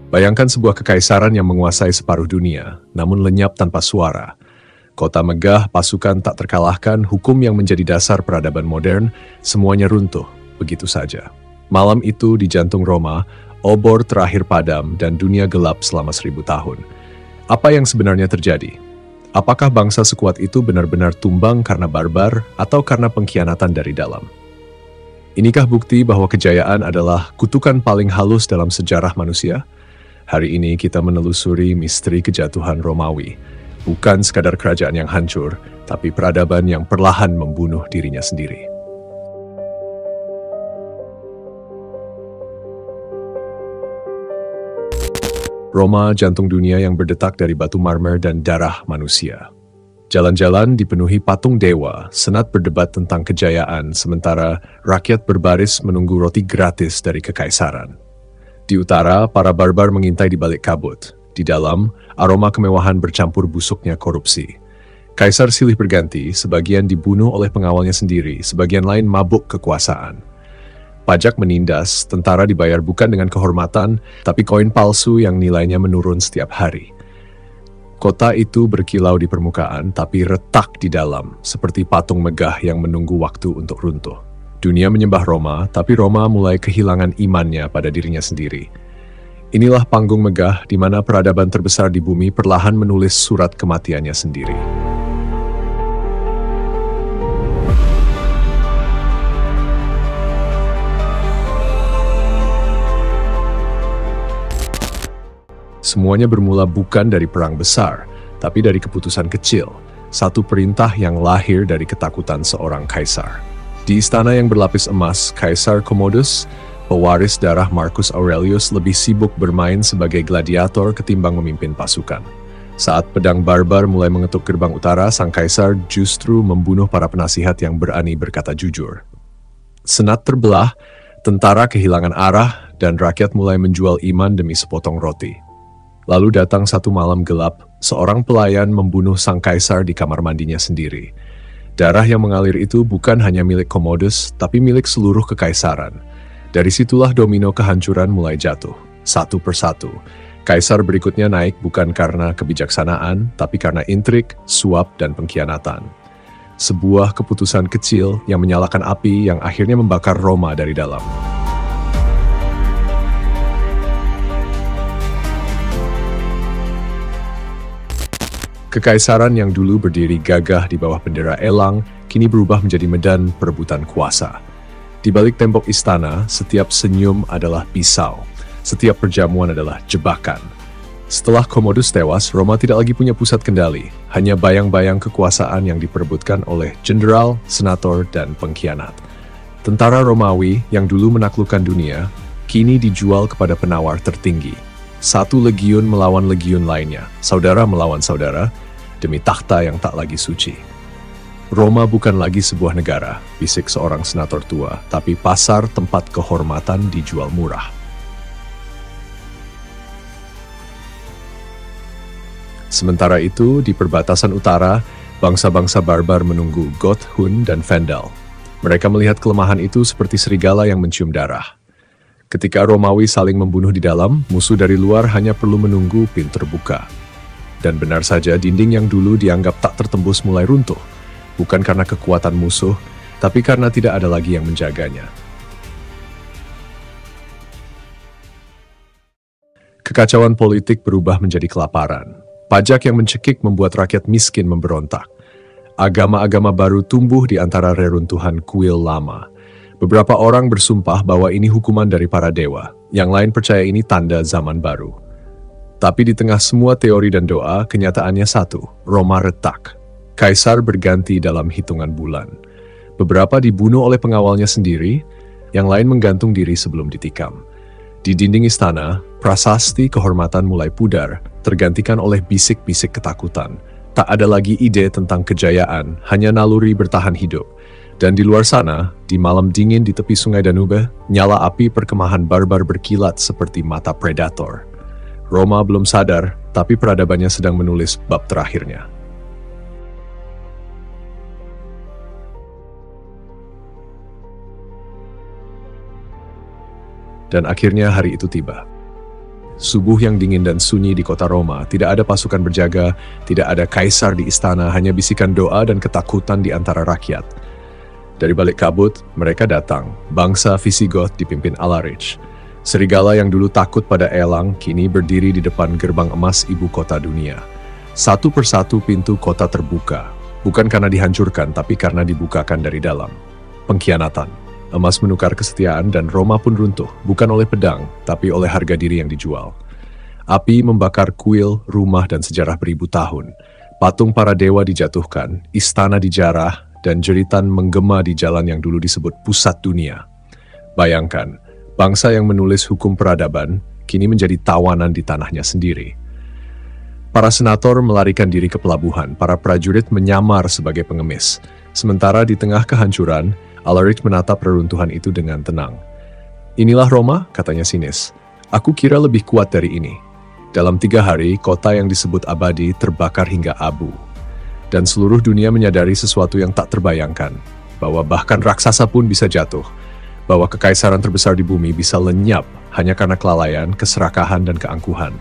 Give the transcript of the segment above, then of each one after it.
Bayangkan sebuah kekaisaran yang menguasai separuh dunia, namun lenyap tanpa suara. Kota megah, pasukan tak terkalahkan, hukum yang menjadi dasar peradaban modern, semuanya runtuh, begitu saja. Malam itu di jantung Roma, obor terakhir padam dan dunia gelap selama 1000 tahun. Apa yang sebenarnya terjadi? Apakah bangsa sekuat itu benar-benar tumbang karena barbar atau karena pengkhianatan dari dalam? Inikah bukti bahwa kejayaan adalah kutukan paling halus dalam sejarah manusia? Hari ini kita menelusuri misteri kejatuhan Romawi. Bukan sekadar kerajaan yang hancur, tapi peradaban yang perlahan membunuh dirinya sendiri. Roma, jantung dunia yang berdetak dari batu marmer dan darah manusia. Jalan-jalan dipenuhi patung dewa, senat berdebat tentang kejayaan, sementara rakyat berbaris menunggu roti gratis dari kekaisaran. Di utara, para barbar mengintai di balik kabut. Di dalam, aroma kemewahan bercampur busuknya korupsi. Kaisar silih berganti, sebagian dibunuh oleh pengawalnya sendiri, sebagian lain mabuk kekuasaan. Pajak menindas, tentara dibayar bukan dengan kehormatan, tapi koin palsu yang nilainya menurun setiap hari. Kota itu berkilau di permukaan, tapi retak di dalam, seperti patung megah yang menunggu waktu untuk runtuh. Dunia menyembah Roma, tapi Roma mulai kehilangan imannya pada dirinya sendiri. Inilah panggung megah di mana peradaban terbesar di bumi perlahan menulis surat kematiannya sendiri. Semuanya bermula bukan dari perang besar, tapi dari keputusan kecil, satu perintah yang lahir dari ketakutan seorang kaisar. Di istana yang berlapis emas, Kaisar Commodus, pewaris darah Marcus Aurelius, lebih sibuk bermain sebagai gladiator ketimbang memimpin pasukan. Saat pedang barbar mulai mengetuk gerbang utara, sang kaisar justru membunuh para penasihat yang berani berkata jujur. Senat terbelah, tentara kehilangan arah, dan rakyat mulai menjual iman demi sepotong roti. Lalu datang satu malam gelap, seorang pelayan membunuh sang kaisar di kamar mandinya sendiri. Darah yang mengalir itu bukan hanya milik Commodus, tapi milik seluruh kekaisaran. Dari situlah domino kehancuran mulai jatuh, satu persatu. Kaisar berikutnya naik bukan karena kebijaksanaan, tapi karena intrik, suap, dan pengkhianatan. Sebuah keputusan kecil yang menyalakan api yang akhirnya membakar Roma dari dalam. Kekaisaran yang dulu berdiri gagah di bawah bendera elang, kini berubah menjadi medan perebutan kuasa. Di balik tembok istana, setiap senyum adalah pisau, setiap perjamuan adalah jebakan. Setelah Commodus tewas, Roma tidak lagi punya pusat kendali, hanya bayang-bayang kekuasaan yang diperebutkan oleh jenderal, senator, dan pengkhianat. Tentara Romawi yang dulu menaklukkan dunia, kini dijual kepada penawar tertinggi. Satu legiun melawan legiun lainnya, saudara melawan saudara, demi takhta yang tak lagi suci. Roma bukan lagi sebuah negara, bisik seorang senator tua, tapi pasar tempat kehormatan dijual murah. Sementara itu, di perbatasan utara, bangsa-bangsa barbar menunggu Goth, Hun, dan Vandal. Mereka melihat kelemahan itu seperti serigala yang mencium darah. Ketika Romawi saling membunuh di dalam, musuh dari luar hanya perlu menunggu pintu terbuka. Dan benar saja, dinding yang dulu dianggap tak tertembus mulai runtuh. Bukan karena kekuatan musuh, tapi karena tidak ada lagi yang menjaganya. Kekacauan politik berubah menjadi kelaparan. Pajak yang mencekik membuat rakyat miskin memberontak. Agama-agama baru tumbuh di antara reruntuhan kuil lama. Beberapa orang bersumpah bahwa ini hukuman dari para dewa. Yang lain percaya ini tanda zaman baru. Tapi di tengah semua teori dan doa, kenyataannya satu, Roma retak. Kaisar berganti dalam hitungan bulan. Beberapa dibunuh oleh pengawalnya sendiri, yang lain menggantung diri sebelum ditikam. Di dinding istana, prasasti kehormatan mulai pudar, tergantikan oleh bisik-bisik ketakutan. Tak ada lagi ide tentang kejayaan, hanya naluri bertahan hidup. Dan di luar sana, di malam dingin di tepi sungai Danube, nyala api perkemahan barbar berkilat seperti mata predator. Roma belum sadar, tapi peradabannya sedang menulis bab terakhirnya. Dan akhirnya hari itu tiba. Subuh yang dingin dan sunyi di kota Roma, tidak ada pasukan berjaga, tidak ada kaisar di istana, hanya bisikan doa dan ketakutan di antara rakyat. Dari balik kabut, mereka datang, bangsa Visigoth dipimpin Alaric. Serigala yang dulu takut pada elang, kini berdiri di depan gerbang emas ibu kota dunia. Satu persatu pintu kota terbuka, bukan karena dihancurkan, tapi karena dibukakan dari dalam. Pengkhianatan. Emas menukar kesetiaan dan Roma pun runtuh, bukan oleh pedang, tapi oleh harga diri yang dijual. Api membakar kuil, rumah, dan sejarah beribu tahun. Patung para dewa dijatuhkan, istana dijarah, dan jeritan menggema di jalan yang dulu disebut pusat dunia. Bayangkan, bangsa yang menulis hukum peradaban, kini menjadi tawanan di tanahnya sendiri. Para senator melarikan diri ke pelabuhan, para prajurit menyamar sebagai pengemis. Sementara di tengah kehancuran, Alaric menatap reruntuhan itu dengan tenang. "Inilah Roma," katanya sinis. "Aku kira lebih kuat dari ini." Dalam 3 hari, kota yang disebut abadi terbakar hingga abu. Dan seluruh dunia menyadari sesuatu yang tak terbayangkan, bahwa bahkan raksasa pun bisa jatuh, bahwa kekaisaran terbesar di bumi bisa lenyap hanya karena kelalaian, keserakahan, dan keangkuhan.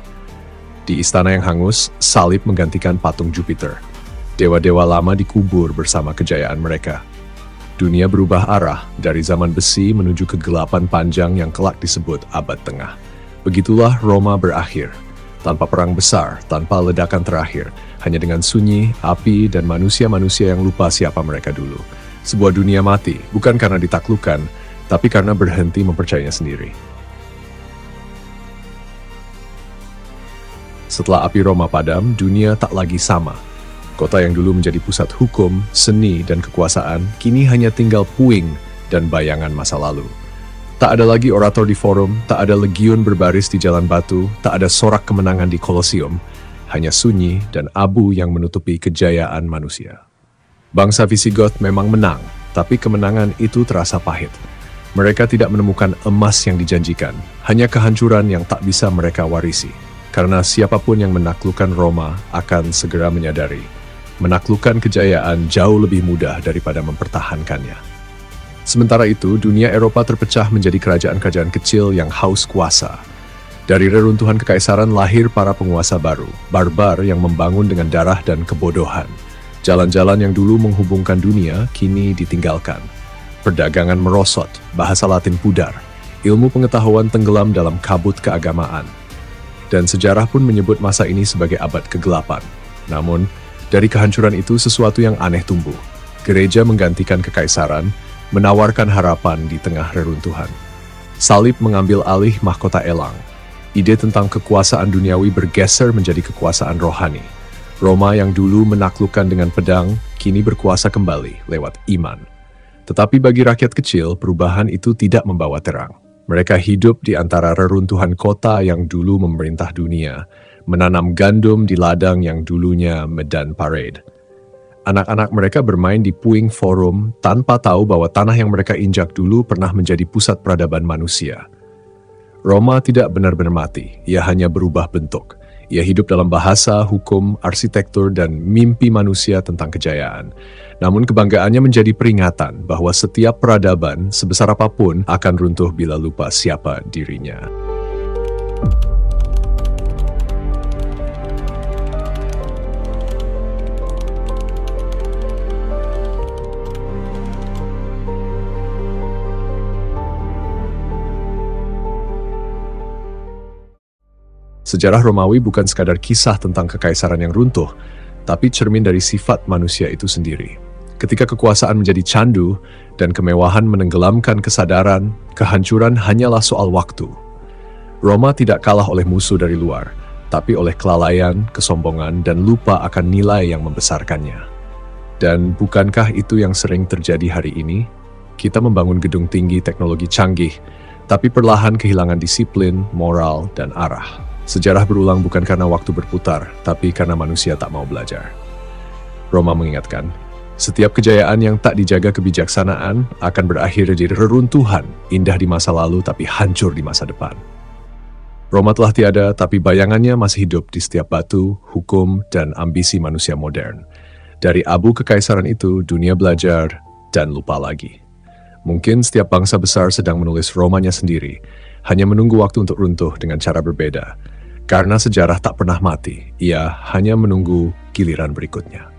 Di istana yang hangus, salib menggantikan patung Jupiter. Dewa-dewa lama dikubur bersama kejayaan mereka. Dunia berubah arah dari zaman besi menuju kegelapan panjang yang kelak disebut abad tengah. Begitulah Roma berakhir. Tanpa perang besar, tanpa ledakan terakhir, hanya dengan sunyi, api, dan manusia-manusia yang lupa siapa mereka dulu. Sebuah dunia mati, bukan karena ditaklukkan, tapi karena berhenti mempercayainya sendiri. Setelah api Roma padam, dunia tak lagi sama. Kota yang dulu menjadi pusat hukum, seni, dan kekuasaan, kini hanya tinggal puing dan bayangan masa lalu. Tak ada lagi orator di forum, tak ada legiun berbaris di jalan batu, tak ada sorak kemenangan di Kolosium, hanya sunyi dan abu yang menutupi kejayaan manusia. Bangsa Visigoth memang menang, tapi kemenangan itu terasa pahit. Mereka tidak menemukan emas yang dijanjikan, hanya kehancuran yang tak bisa mereka warisi. Karena siapapun yang menaklukkan Roma akan segera menyadari, menaklukkan kejayaan jauh lebih mudah daripada mempertahankannya. Sementara itu, dunia Eropa terpecah menjadi kerajaan-kerajaan kecil yang haus kuasa. Dari reruntuhan kekaisaran lahir para penguasa baru, barbar yang membangun dengan darah dan kebodohan. Jalan-jalan yang dulu menghubungkan dunia, kini ditinggalkan. Perdagangan merosot, bahasa Latin pudar, ilmu pengetahuan tenggelam dalam kabut keagamaan. Dan sejarah pun menyebut masa ini sebagai abad kegelapan. Namun, dari kehancuran itu sesuatu yang aneh tumbuh. Gereja menggantikan kekaisaran, menawarkan harapan di tengah reruntuhan. Salib mengambil alih mahkota elang. Ide tentang kekuasaan duniawi bergeser menjadi kekuasaan rohani. Roma yang dulu menaklukkan dengan pedang, kini berkuasa kembali lewat iman. Tetapi bagi rakyat kecil, perubahan itu tidak membawa terang. Mereka hidup di antara reruntuhan kota yang dulu memerintah dunia, menanam gandum di ladang yang dulunya medan parade. Anak-anak mereka bermain di puing forum tanpa tahu bahwa tanah yang mereka injak dulu pernah menjadi pusat peradaban manusia. Roma tidak benar-benar mati, ia hanya berubah bentuk. Ia hidup dalam bahasa, hukum, arsitektur, dan mimpi manusia tentang kejayaan. Namun kebanggaannya menjadi peringatan bahwa setiap peradaban, sebesar apapun, akan runtuh bila lupa siapa dirinya. Sejarah Romawi bukan sekadar kisah tentang kekaisaran yang runtuh, tapi cermin dari sifat manusia itu sendiri. Ketika kekuasaan menjadi candu dan kemewahan menenggelamkan kesadaran, kehancuran hanyalah soal waktu. Roma tidak kalah oleh musuh dari luar, tapi oleh kelalaian, kesombongan, dan lupa akan nilai yang membesarkannya. Dan bukankah itu yang sering terjadi hari ini? Kita membangun gedung tinggi teknologi canggih, tapi perlahan kehilangan disiplin, moral, dan arah. Sejarah berulang bukan karena waktu berputar, tapi karena manusia tak mau belajar. Roma mengingatkan, setiap kejayaan yang tak dijaga kebijaksanaan akan berakhir jadi reruntuhan, indah di masa lalu tapi hancur di masa depan. Roma telah tiada, tapi bayangannya masih hidup di setiap batu, hukum, dan ambisi manusia modern. Dari abu kekaisaran itu, dunia belajar dan lupa lagi. Mungkin setiap bangsa besar sedang menulis Romanya sendiri, hanya menunggu waktu untuk runtuh dengan cara berbeda. Karena sejarah tak pernah mati, ia hanya menunggu giliran berikutnya.